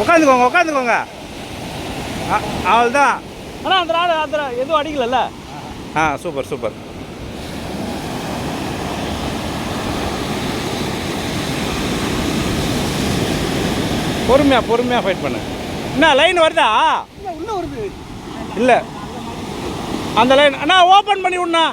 உட்காந்துக்கோங்க உட்காந்துக்கோங்க. அவ்வளோதான். ஆனால் அந்த நாள் அந்த எதுவும் அடிக்கலல்ல. Super super. பொறுமையாக ஃபைட் பண்ணு. என்ன லைன் வருதா? உள்ள வருது. இல்லை அந்த லைன் அண்ணா ஓப்பன் பண்ணி விடணா.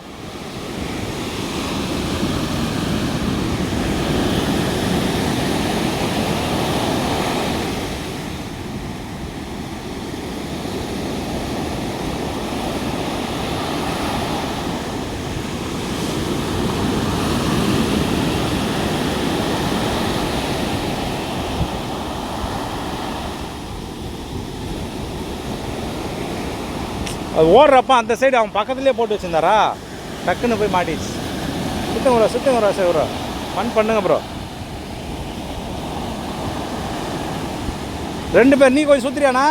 அது ஓடுறப்ப அந்த சைடு அவன் பக்கத்துலேயே போட்டு வச்சுருந்தாரா, டக்குன்னு போய் மாட்டிச்சு. சுத்தங்க ப்ரோ சரி ப்ரோ ஃபன் பண்ணுங்க ப்ரோ. 2 பேர். நீ கொஞ்சம் சுற்றுறியாண்ணா?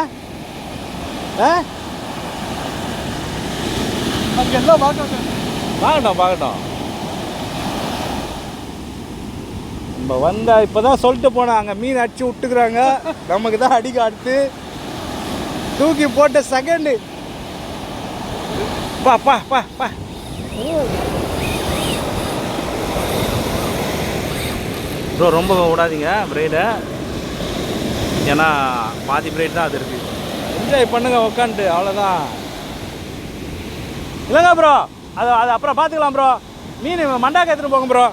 எல்லாம் பார்க்கட்டும். நம்ம வந்தா இப்போ தான் சொல்லிட்டு போனோம், அங்கே மீன் அடிச்சு விட்டுக்குறாங்க, நமக்கு தான் அடிக்க அடுத்து தூக்கி போட்ட செகண்டு. பா பா பா பா ப்ரோ ரொம்ப விடாதீங்க பிரைடை, ஏன்னா பாதி பிரைட் தான் அது இருக்குது. என்ஜாய் பண்ணுங்க உக்காந்துட்டு, அவ்வளோதான். இல்லைங்க ப்ரோ, அது அப்புறம் பார்த்துக்கலாம் ப்ரோ. மீன் மண்டாக்க எடுத்துகிட்டு போங்க ப்ரோ.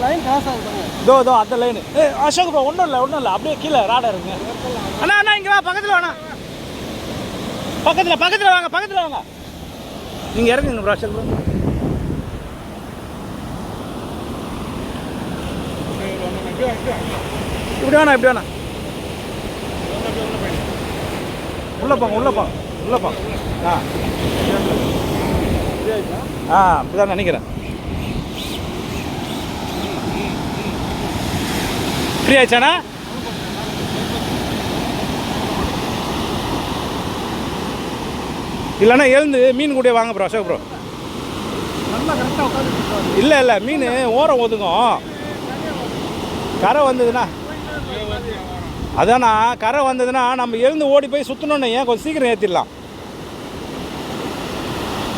லைன் கிராஸ் ஆகுது. தோ அந்த லைனு. அசோக் ப்ரோ ஒன்றும் இல்லை அப்படியே கீழே ராடா இருக்குங்க. அண்ணா இங்கே வா, பக்கத்தில் வாண்ணா, பக்கத்தில் வாங்க. நீங்கள் இறங்குங்க ப்ரோ. அசோக் ப்ரோ இப்படி வேணா உள்ள போங்க. அப்படிதான் நினைக்கிறேன். ஃப்ரீ ஆயிடுச்சாண்ணா? இல்லைண்ணா எழுந்து மீன் கூட வாங்க ப்ரோ. அசோக் ப்ரோ இல்லை மீன் ஓரம் ஒதுங்கும். கரை வந்ததுண்ணா அதாண்ணா, கரை வந்ததுன்னா நம்ம எழுந்து ஓடி போய் சுற்றணுன்னு ஏன் கொஞ்சம் சீக்கிரம் ஏற்றிடலாம்.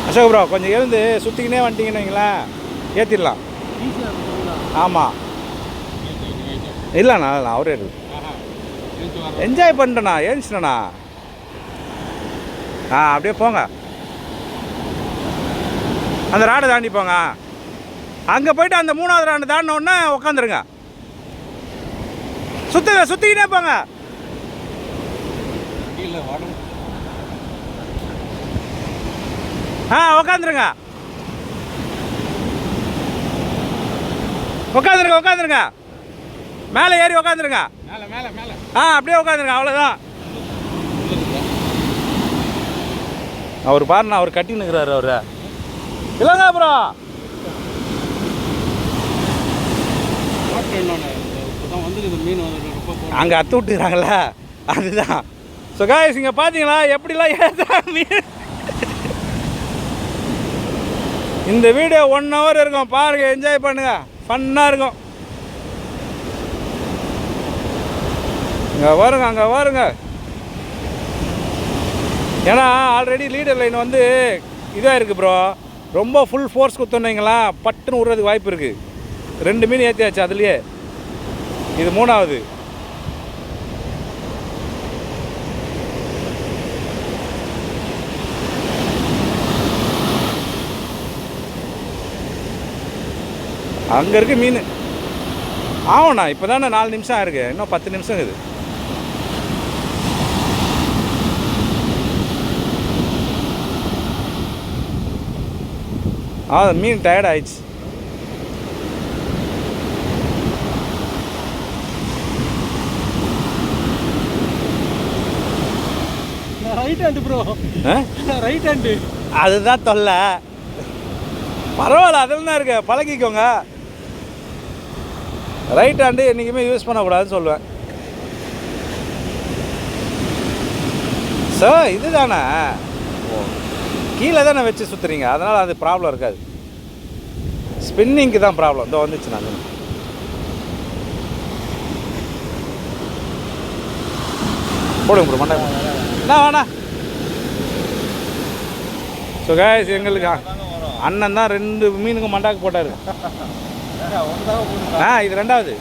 அசோக் ப்ரோ கொஞ்சம் எழுந்து சுற்றிக்கினே வந்துட்டிங்கன்னு வைங்களேன், ஏற்றிடலாம். ஆமாம் இல்லைண்ணா அவரே இருக்கு. என்ஜாய் பண்ணிட்டேண்ணா, ஏஞ்சிட்டேண்ணா. அப்படியே போங்க, அந்த ராடை தாண்டி போங்க. அங்கே போய்ட்டு அந்த 3வது ராண்டை தாண்டின உடனே உட்காந்துருங்க. சுற்றிக்கிட்டே போங்க. உட்காந்துருங்க. மேலே ஏறி உட்காந்துருங்க. அப்படியே உட்காந்துருங்க, அவ்வளோதான். அவர் பாருண்ணா, அவர் கட்டின்னு இருக்கிறாரு அவரு. இல்லைங்க அப்புறம் அங்கே அத்து விட்டுக்கிறாங்கள, அதுதான். ஸோ காய்ஸ் இங்கே பார்த்தீங்களா எப்படிலாம் ஏதா மீன். இந்த வீடியோ 1 hour இருக்கும், பாருங்க, என்ஜாய் பண்ணுங்க, ஃபன்னாக இருக்கும். அங்கே வருங்க. ஏன்னா ஆல்ரெடி லீடர் லைன் வந்து இதாக இருக்குது ப்ரோ. ரொம்ப ஃபுல் ஃபோர்ஸ் குத்துனீங்களா பட்டுன்னு விட்றதுக்கு வாய்ப்பு இருக்குது. 2 மீன் ஏற்றியாச்சு, அதுலேயே இது 3வது. அங்கே இருக்கு மீன். ஆமாண்ணா இப்போ தானே 4 நிமிஷம் ஆயிருக்கு, இன்னும் 10 நிமிஷம் இருக்குது. மீன் டயர்ட் ஆயிடுச்சு. Right hand bro, right hand அதுதான் தொல்லை. பரவாயில்ல, அதில் தான் இருக்கு, பழகிக்கோங்க. ரைட் ஹேண்டு என்றைக்குமே யூஸ் பண்ணக்கூடாதுன்னு சொல்லுவேன். ஸோ இதுதானே கீழே தானே வச்சு சுற்றுறீங்க, அதனால் அது ப்ராப்ளம் இருக்காது. ஸ்பின்னிங்க்கு தான் ப்ராப்ளம். இதோ வந்துச்சு. நான் போடுங்க ப்ரோ மண்டை என்ன வேணா. ஸோ கைஸ் எங்களுக்கு அண்ணன் தான் 2 மீனுக்கு மண்டாக்கு போட்டார். இது 2வது.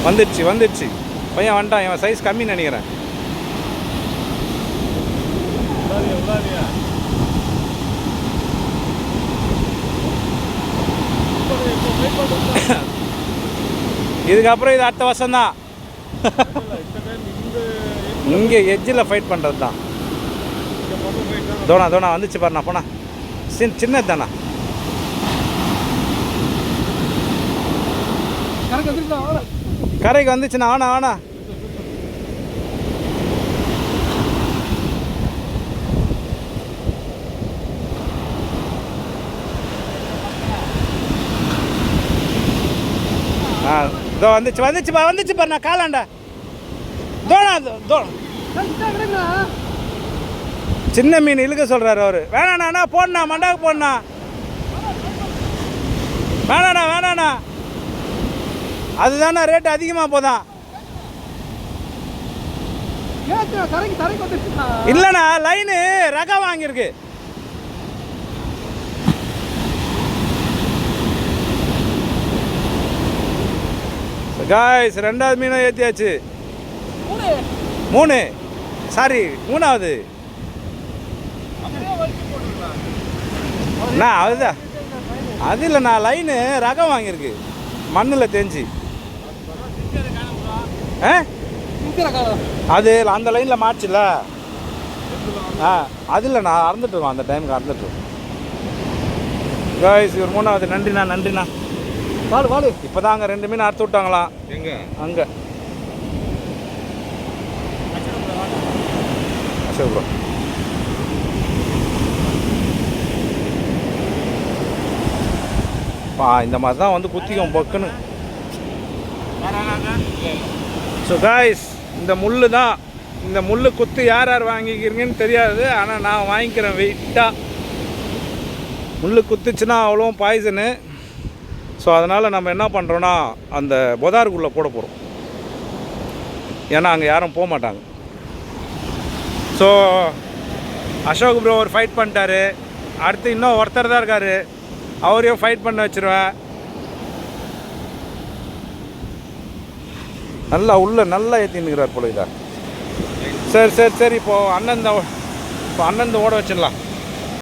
வந்துடுச்சு பையன் வந்துட்டான். இவன் சைஸ் கம்மின்னு நினைக்கிறேன். இதுக்கப்புறம் இது அடுத்த வருஷம் தான். இங்கே எஜ்ஜில் ஃபைட் பண்ணுறது தான். தோணா வந்துச்சு பாருண்ணா போனா. சின்னது தானா. கரைக்கு வந்துச்சுண்ணா. ஆனா இதோ வந்துச்சு பாருண்ணா காலாண்டா. சின்ன மீன் இழுக்க சொல்கிறாரு அவர். வேணாண்ணா போடணா மண்டாக்கு போடணா. வேணாண்ணா அதுதாண்ணா ரேட்டு அதிகமாக போதான். இல்லைண்ணா லைனு ரகம் வாங்கியிருக்கு. காய்ஸ் 2வது மீனும் ஏற்றியாச்சு. 3 சாரி 3வது. அதுதான் அது இல்லைண்ணா லைனு ரகம் வாங்கியிருக்கு மண்ணில் தேஞ்சி. அது அந்த லைனில் மாட்டுச்சுல்ல. அது இல்லைண்ணா அறந்துட்டுருக்கோம். அந்த டைமுக்கு அறந்துட்டுருக்கோம். காய்ஸ் இவர் 3வது. நன்றிண்ணா வாடு இப்போ தான் அங்கே 2 மீன் அறுத்து விட்டாங்களாம். எங்கே? அங்கே சரி ப்ரோ. இந்த மாதிரி தான் வந்து குத்திக்கும் பொக்குன்னு. ஸோ காய்ஸ் இந்த முள் தான். இந்த முள் குத்து யார் வாங்கிக்கிறீங்கன்னு தெரியாது. ஆனால் நான் வாங்கிக்கிறேன் வெயிட்டாக. முள் குத்துச்சுன்னா அவ்வளோ பாய்சனு. ஸோ அதனால் நம்ம என்ன பண்ணுறோன்னா அந்த பொதாருக்குள்ளே போட போகிறோம். ஏன்னா அங்கே யாரும் போக மாட்டாங்க. ஸோ அசோக் ப்ரோ ஒரு ஃபைட் பண்ணிட்டாரு. அடுத்து இன்னும் ஒருத்தர் தான் இருக்கார். அவரையும் ஃபைட் பண்ண வச்சுருவேன். நல்லா ஏற்றின்னுக்கிறார் போல இதா. சரி இப்போது அண்ணன் ஓட வச்சிடலாம்.